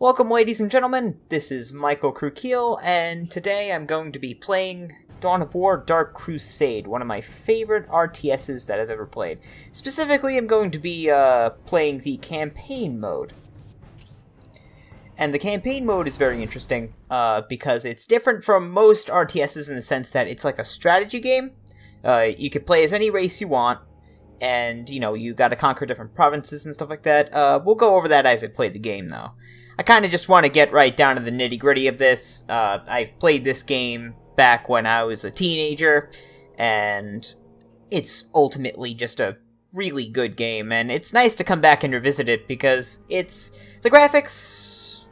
Welcome, ladies and gentlemen. This is Michael Krukeel, and today I'm going to be playing Dawn of War Dark Crusade, one of my favorite RTSs that I've ever played. Specifically, I'm going to be playing the campaign mode. And the campaign mode is very interesting because it's different from most RTSs in the sense that it's like a strategy game. You can play as any race you want, and, you know, you gotta conquer different provinces and stuff like that. We'll go over that as I play the game, though. I kind of just want to get right down to the nitty-gritty of this. I've played this game back when I was a teenager, and it's ultimately just a really good game, and it's nice to come back and revisit it because the graphics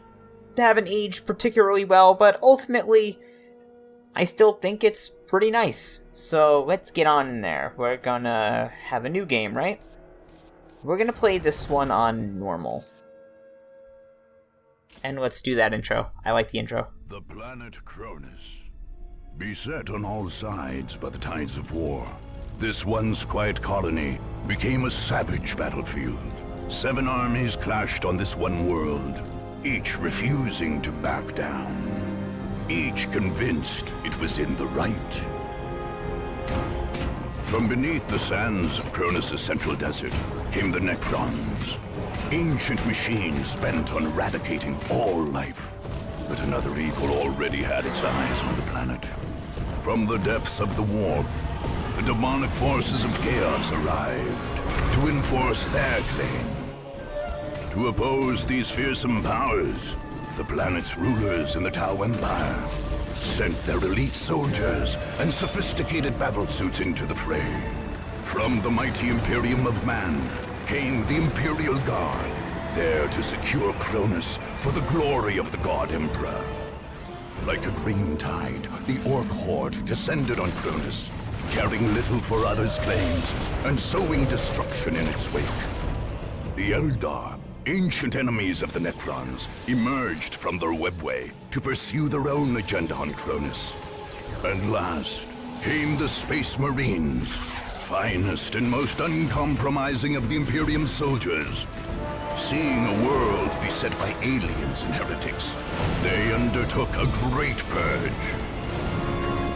haven't aged particularly well, but ultimately I still think it's pretty nice. So let's get on in there. We're gonna have a new game, right? We're gonna play this one on normal. And let's do that intro. I like the intro. The planet Cronus. Beset on all sides by the tides of war, this once quiet colony became a savage battlefield. 7 armies clashed on this one world, each refusing to back down. Each convinced it was in the right. From beneath the sands of Cronus' central desert came the Necrons. Ancient machines bent on eradicating all life. But another evil already had its eyes on the planet. From the depths of the warp, the demonic forces of chaos arrived to enforce their claim. To oppose these fearsome powers, the planet's rulers in the Tau Empire sent their elite soldiers and sophisticated battlesuits into the fray. From the mighty Imperium of Man came the Imperial Guard, there to secure Cronus for the glory of the God Emperor. Like a green tide, the Orc Horde descended on Cronus, caring little for others' claims and sowing destruction in its wake. The Eldar, ancient enemies of the Necrons, emerged from their webway to pursue their own agenda on Cronus. And last came the Space Marines, finest and most uncompromising of the Imperium's soldiers. Seeing a world beset by aliens and heretics, they undertook a great purge.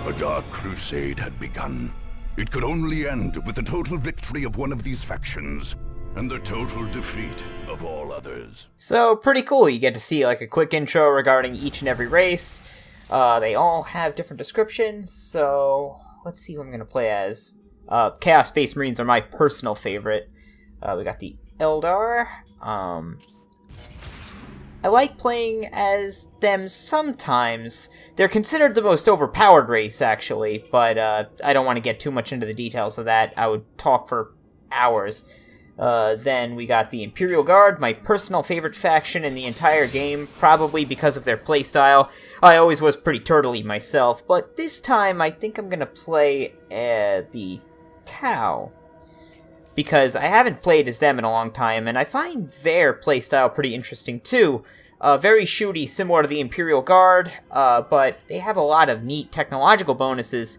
A dark crusade had begun. It could only end with the total victory of one of these factions, and the total defeat of all others. So, pretty cool. You get to see like a quick intro regarding each and every race. They all have different descriptions, so let's see who I'm going to play as. Chaos Space Marines are my personal favorite. We got the Eldar. I like playing as them sometimes. They're considered the most overpowered race, actually, but I don't want to get too much into the details of that. I would talk for hours. Then we got the Imperial Guard, my personal favorite faction in the entire game, probably because of their playstyle. I always was pretty turtley myself, but this time I think I'm going to play the Tau, because I haven't played as them in a long time, and I find their playstyle pretty interesting too. Very shooty, similar to the Imperial Guard, but they have a lot of neat technological bonuses,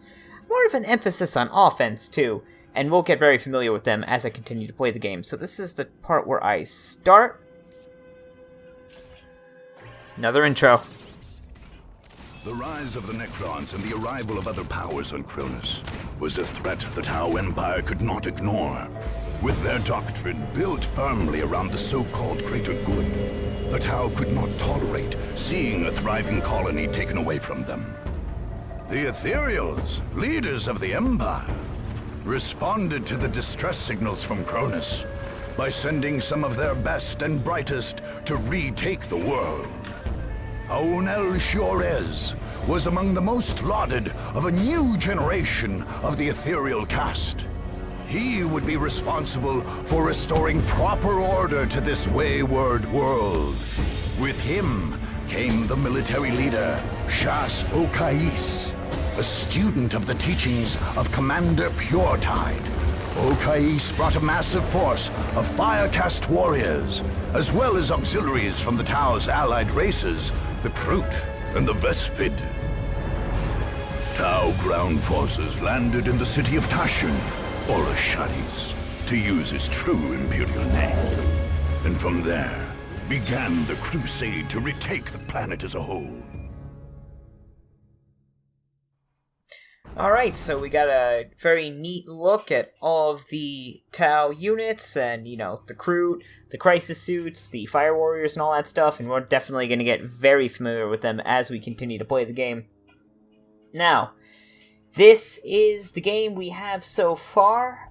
more of an emphasis on offense too, and we'll get very familiar with them as I continue to play the game. So this is the part where I start. Another intro. The rise of the Necrons and the arrival of other powers on Cronus was a threat the Tau Empire could not ignore. With their doctrine built firmly around the so-called greater good, the Tau could not tolerate seeing a thriving colony taken away from them. The Ethereals, leaders of the Empire, responded to the distress signals from Cronus by sending some of their best and brightest to retake the world. Aunel Shiorez was among the most lauded of a new generation of the ethereal caste. He would be responsible for restoring proper order to this wayward world. With him came the military leader, Shas Okais, a student of the teachings of Commander Puretide. Okais brought a massive force of fire-caste warriors, as well as auxiliaries from the Tau's allied races, the Kroot and the Vespid. Tau ground forces landed in the city of Tashin, or Asharis, to use its true imperial name. And from there, began the Crusade to retake the planet as a whole. Alright, so we got a very neat look at all of the Tau units and, you know, the crew, the crisis suits, the fire warriors and all that stuff, and we're definitely going to get very familiar with them as we continue to play the game. Now, this is the game we have so far.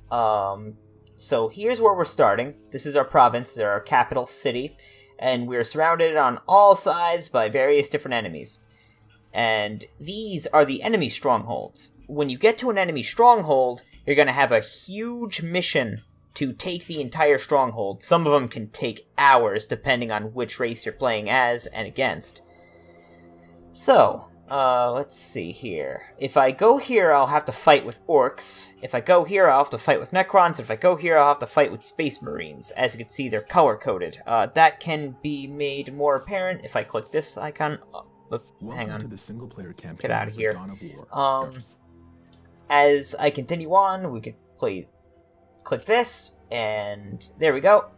So here's where we're starting. This is our province, our capital city, and we're surrounded on all sides by various different enemies. And these are the enemy strongholds. When you get to an enemy stronghold, you're going to have a huge mission to take the entire stronghold. Some of them can take hours, depending on which race you're playing as and against. So, let's see here. If I go here, I'll have to fight with orcs. If I go here, I'll have to fight with necrons. If I go here, I'll have to fight with space marines. As you can see, they're color-coded. That can be made more apparent if I click this icon. Hang on. To the single player campaign. Get out of here. Dawn of War. As I continue on, we could click this, and there we go.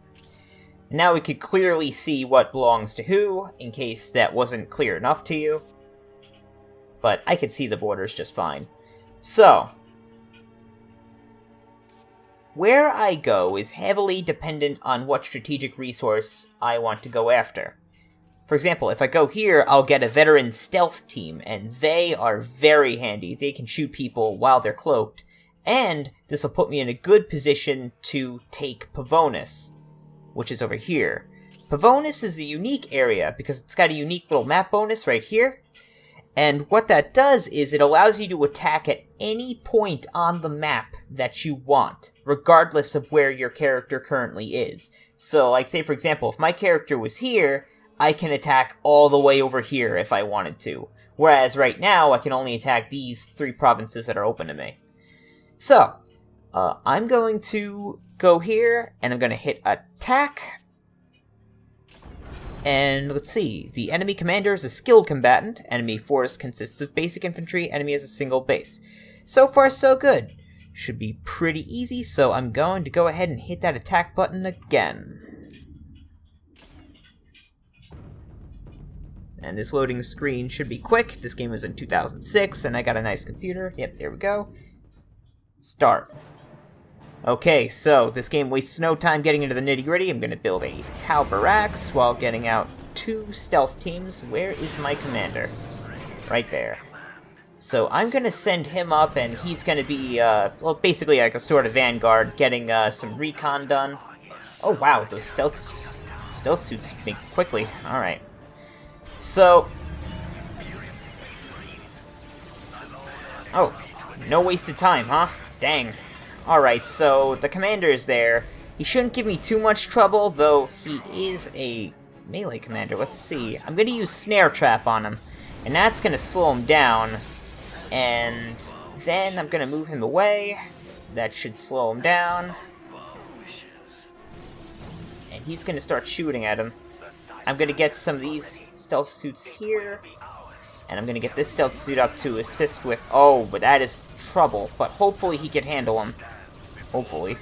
Now we could clearly see what belongs to who, in case that wasn't clear enough to you. But I could see the borders just fine. So, where I go is heavily dependent on what strategic resource I want to go after. For example, if I go here, I'll get a veteran stealth team, and they are very handy. They can shoot people while they're cloaked, and this will put me in a good position to take Pavonis, which is over here. Pavonis is a unique area because it's got a unique little map bonus right here, and what that does is it allows you to attack at any point on the map that you want, regardless of where your character currently is. So, like, say for example, if my character was here, I can attack all the way over here if I wanted to. Whereas right now, I can only attack these 3 provinces that are open to me. So, I'm going to go here, and I'm going to hit attack. And let's see, the enemy commander is a skilled combatant. Enemy force consists of basic infantry. Enemy has a single base. So far, so good. Should be pretty easy, so I'm going to go ahead and hit that attack button again. And this loading screen should be quick. This game was in 2006, and I got a nice computer. Yep, there we go. Start. Okay, so this game wastes no time getting into the nitty-gritty. I'm going to build a Tau barracks while getting out 2 stealth teams. Where is my commander? Right there. So I'm going to send him up, and he's going to be, well, basically like a sort of vanguard, getting some recon done. Oh, wow, those stealth suits make quickly. All right. So, oh, no wasted time, huh? Dang. Alright, so the commander is there. He shouldn't give me too much trouble, though he is a melee commander. Let's see. I'm going to use Snare Trap on him, and that's going to slow him down. And then I'm going to move him away. That should slow him down. And he's going to start shooting at him. I'm going to get some of these stealth suits here, and I'm gonna get this stealth suit up to assist with. Oh, but that is trouble. But hopefully he can handle him. Hopefully.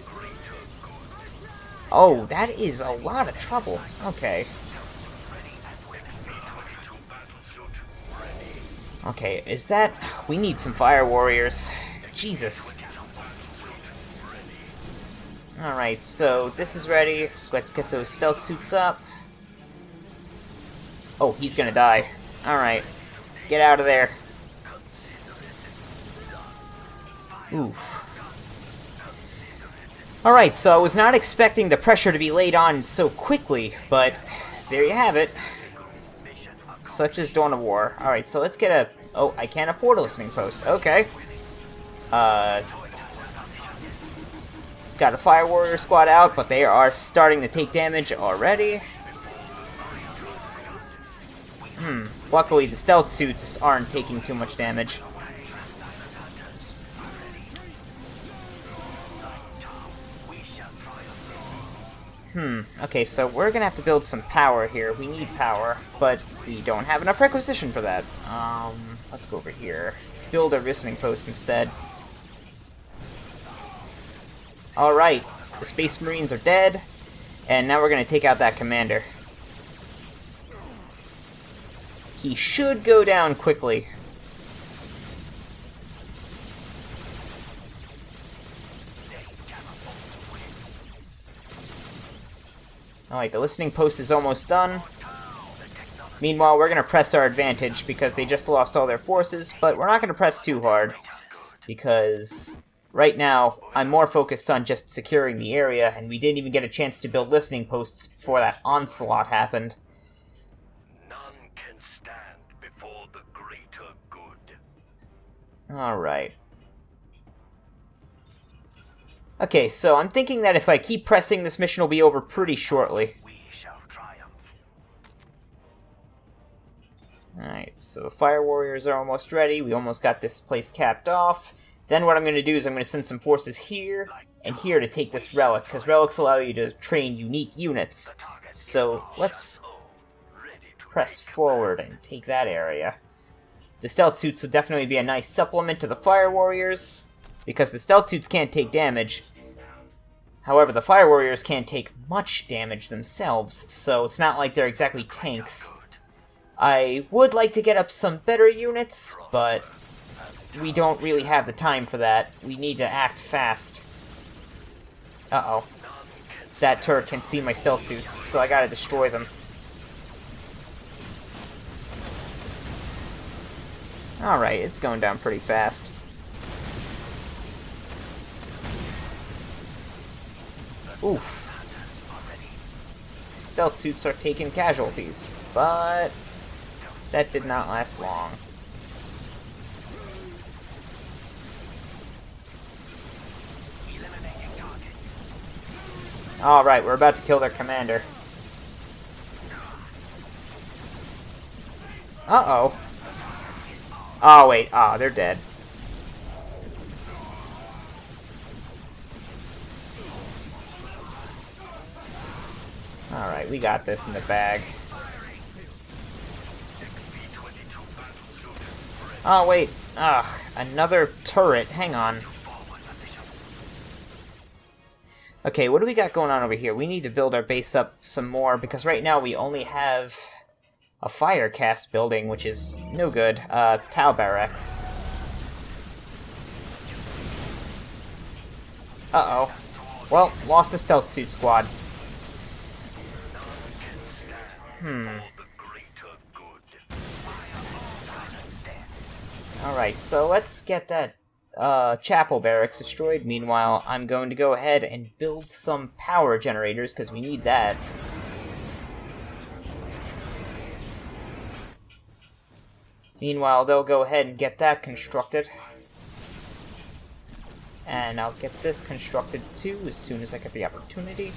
Oh, that is a lot of trouble. Okay. Okay, is that? We need some fire warriors. Jesus. All right, so this is ready. Let's get those stealth suits up. Oh, he's gonna die. Alright. Get out of there. Oof. Alright, so I was not expecting the pressure to be laid on so quickly, but there you have it. Such is Dawn of War. Alright, so let's get a... Oh, I can't afford a listening post. Okay. Got a Fire Warrior squad out, but they are starting to take damage already. Luckily, the stealth suits aren't taking too much damage. Okay, so we're gonna have to build some power here. We need power, but we don't have enough requisition for that. Let's go over here. Build a listening post instead. Alright, the Space Marines are dead, and now we're gonna take out that commander. he should go down quickly. Alright, the listening post is almost done. Meanwhile, we're going to press our advantage because they just lost all their forces, but we're not going to press too hard because right now I'm more focused on just securing the area, and we didn't even get a chance to build listening posts before that onslaught happened. None can stand before the greater good. Alright. Okay, so I'm thinking that if I keep pressing, this mission will be over pretty shortly. We shall triumph. Alright, so the Fire Warriors are almost ready. We almost got this place capped off. Then what I'm going to do is I'm going to send some forces here and here to take this relic, because relics allow you to train unique units. So let's press forward and take that area. The stealth suits will definitely be a nice supplement to the Fire Warriors, because the stealth suits can't take damage. However, the Fire Warriors can't take much damage themselves, so it's not like they're exactly tanks. I would like to get up some better units, but we don't really have the time for that. We need to act fast. Uh-oh. That turret can see my stealth suits, so I gotta destroy them. Alright, it's going down pretty fast. Oof. Stealth suits are taking casualties, but that did not last long. Alright, we're about to kill their commander. Uh-oh. Oh, wait. Ah, they're dead. Alright, we got this in the bag. Oh, wait. Ugh, another turret. Hang on. Okay, what do we got going on over here? We need to build our base up some more, because right now we only have a fire cast building, which is no good. Tau barracks. Uh-oh. Well, lost the stealth suit squad. Alright, so let's get that chapel barracks destroyed. Meanwhile, I'm going to go ahead and build some power generators, because we need that. Meanwhile, they'll go ahead and get that constructed. And I'll get this constructed too, as soon as I get the opportunity.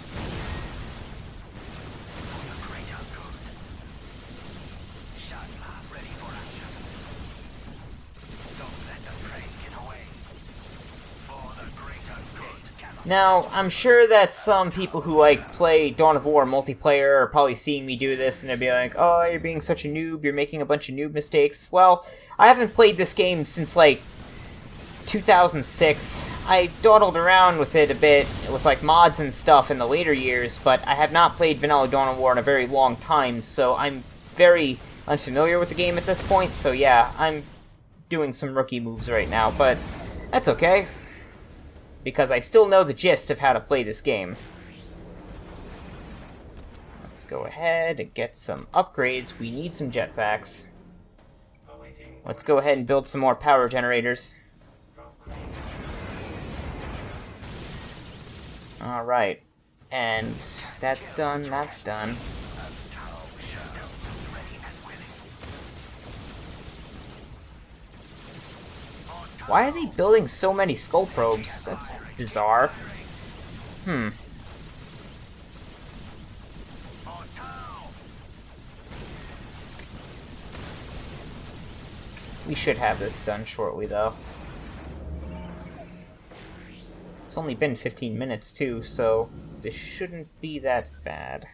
Now, I'm sure that some people who, like, play Dawn of War multiplayer are probably seeing me do this, and they'll be like, oh, you're being such a noob, you're making a bunch of noob mistakes. Well, I haven't played this game since, like, 2006. I dawdled around with it a bit, with, like, mods and stuff in the later years, but I have not played vanilla Dawn of War in a very long time, so I'm very unfamiliar with the game at this point, so yeah, I'm doing some rookie moves right now, but that's okay, because I still know the gist of how to play this game. Let's go ahead and get some upgrades. We need some jetpacks. Let's go ahead and build some more power generators. Alright. And that's done, that's done. Why are they building so many skull probes? That's bizarre. We should have this done shortly, though. It's only been 15 minutes, too, so this shouldn't be that bad.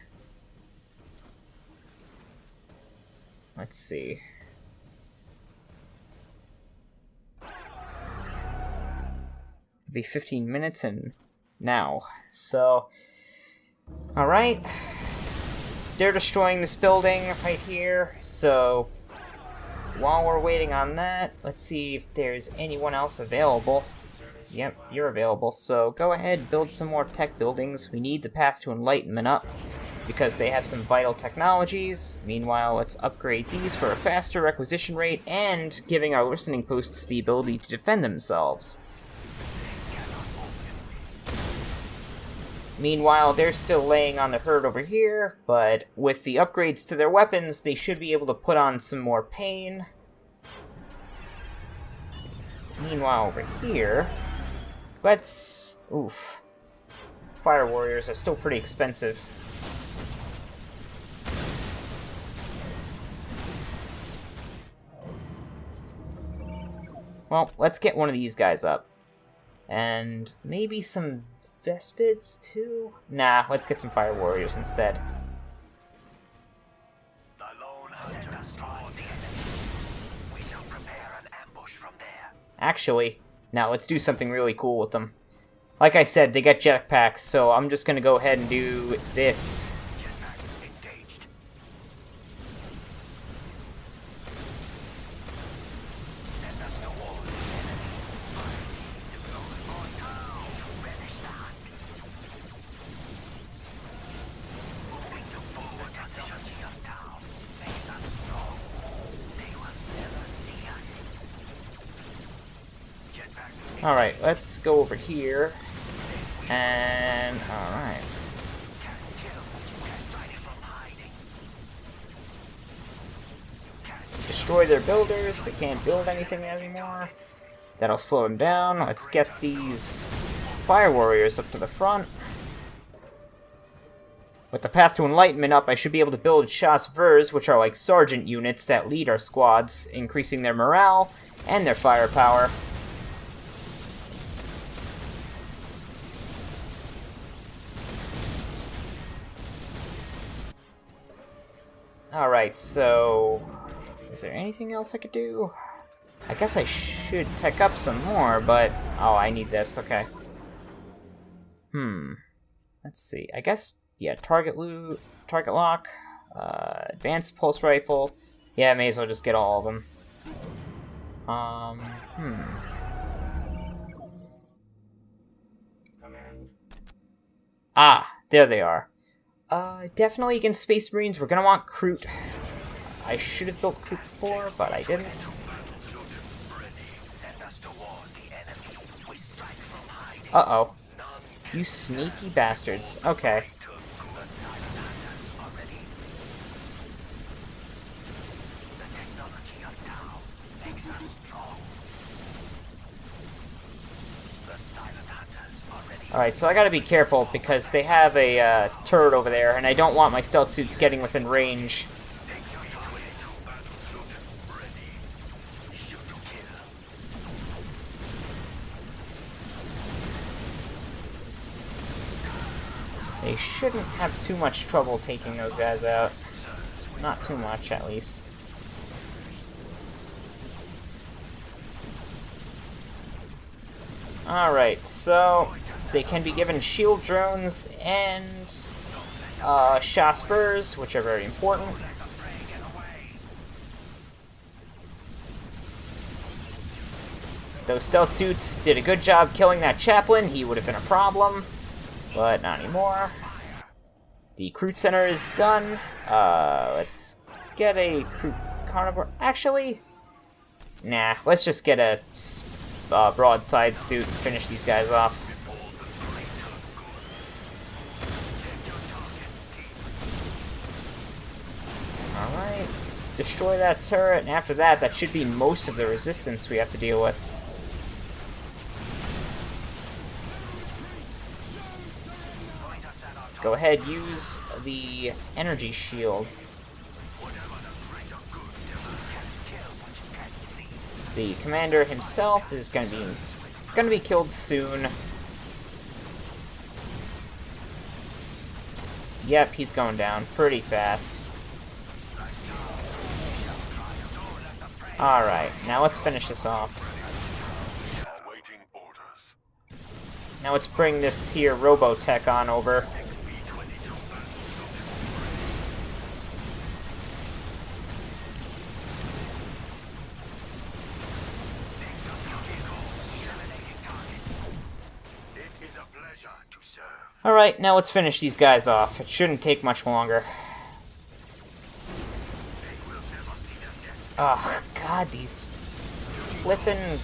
Let's see. Be 15 minutes and now. So, alright. They're destroying this building right here, so while we're waiting on that, let's see if there's anyone else available. Yep, you're available, so go ahead, build some more tech buildings. We need the Path to Enlightenment up, because they have some vital technologies. Meanwhile, let's upgrade these for a faster requisition rate, and giving our listening posts the ability to defend themselves. Meanwhile, they're still laying on the herd over here, but with the upgrades to their weapons, they should be able to put on some more pain. Meanwhile, over here, let's... oof. Fire warriors are still pretty expensive. Well, let's get one of these guys up. And maybe some Vespids, too? Nah, let's get some Fire Warriors instead. Actually, now let's do something really cool with them. Like I said, they get jetpacks, so I'm just gonna go ahead and do this. Alright, let's go over here, and alright. Destroy their builders, they can't build anything anymore. That'll slow them down. Let's get these Fire Warriors up to the front. With the Path to Enlightenment up, I should be able to build Chasseurs, which are like sergeant units that lead our squads, increasing their morale and their firepower. Alright, so... is there anything else I could do? I guess I should tech up some more, but... oh, I need this, okay. Let's see. I guess, yeah, target lock, advanced pulse rifle. Yeah, I may as well just get all of them. Ah, there they are. Definitely against Space Marines, we're gonna want Kroot. I should have built Kroot before, but I didn't. Uh-oh. You sneaky bastards. Okay. Alright, so I gotta be careful because they have a turret over there, and I don't want my stealth suits getting within range. They shouldn't have too much trouble taking those guys out. Not too much, at least. Alright, so... they can be given shield drones and Chasseurs, which are very important. Those stealth suits did a good job killing that chaplain. He would have been a problem, but not anymore. The Kroot Center is done. Let's get a Kroot Carnivore. Actually, nah, let's just get a broadside suit and finish these guys off. Alright, destroy that turret, and after that, that should be most of the resistance we have to deal with. Go ahead, use the energy shield. The commander himself is gonna be killed soon. Yep, he's going down pretty fast. Alright, now let's finish this off. Now let's bring this here Robotech on over. Alright, now let's finish these guys off. It shouldn't take much longer. Oh, God, these flippin'...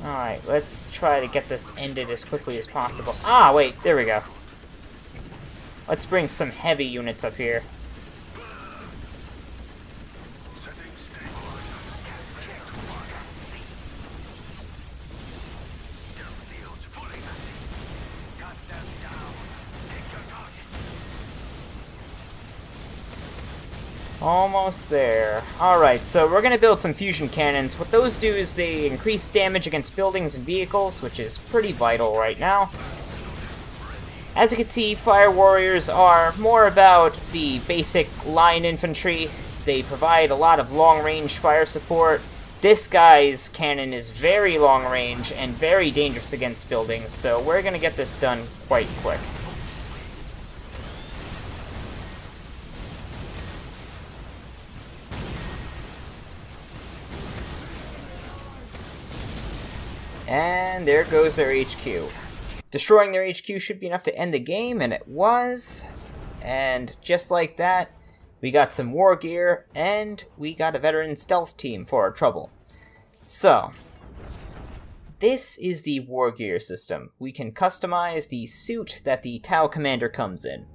Alright, let's try to get this ended as quickly as possible. Ah, wait, there we go. Let's bring some heavy units up here. Almost there. Alright, so we're gonna build some fusion cannons. What those do is they increase damage against buildings and vehicles, which is pretty vital right now. As you can see, Fire Warriors are more about the basic line infantry. They provide a lot of long-range fire support. This guy's cannon is very long-range and very dangerous against buildings, so we're gonna get this done quite quick. And there goes their HQ. Destroying their HQ should be enough to end the game, and it was. And just like that, we got some war gear, and we got a veteran stealth team for our trouble. So, this is the war gear system. We can customize the suit that the Tau commander comes in.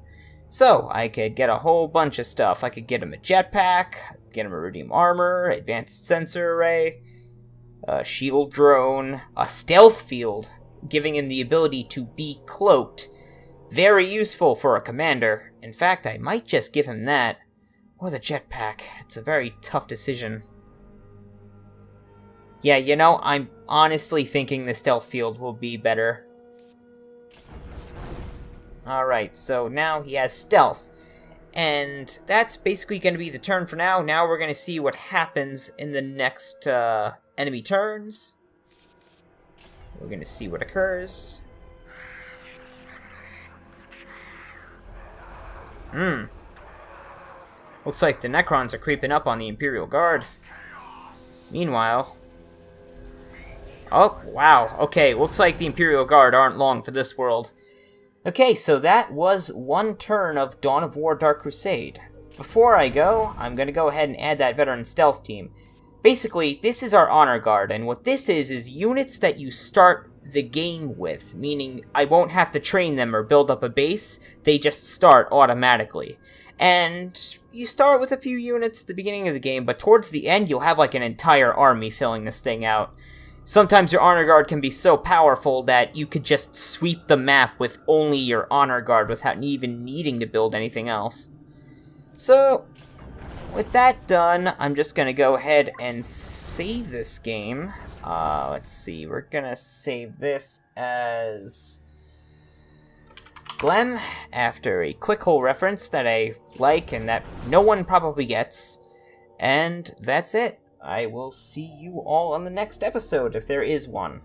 So, I could get a whole bunch of stuff. I could get him a jetpack, get him iridium armor, advanced sensor array, a shield drone, a stealth field, giving him the ability to be cloaked. Very useful for a commander. In fact, I might just give him that. Or the jetpack. It's a very tough decision. Yeah, you know, I'm honestly thinking the stealth field will be better. Alright, so now he has stealth. And that's basically going to be the turn for now. Now we're going to see what happens in the next enemy turns. We're going to see what occurs. Looks like the Necrons are creeping up on the Imperial Guard. Meanwhile... Oh, wow. Okay, looks like the Imperial Guard aren't long for this world. Okay, so that was one turn of Dawn of War Dark Crusade. Before I go, I'm going to go ahead and add that veteran stealth team. Basically, this is our honor guard, and what this is units that you start the game with, meaning I won't have to train them or build up a base, they just start automatically. And you start with a few units at the beginning of the game, but towards the end you'll have like an entire army filling this thing out. Sometimes your honor guard can be so powerful that you could just sweep the map with only your honor guard without even needing to build anything else. So, with that done, I'm just going to go ahead and save this game. Let's see, we're going to save this as Glem, after a quick hole reference that I like and that no one probably gets. And that's it. I will see you all on the next episode, if there is one.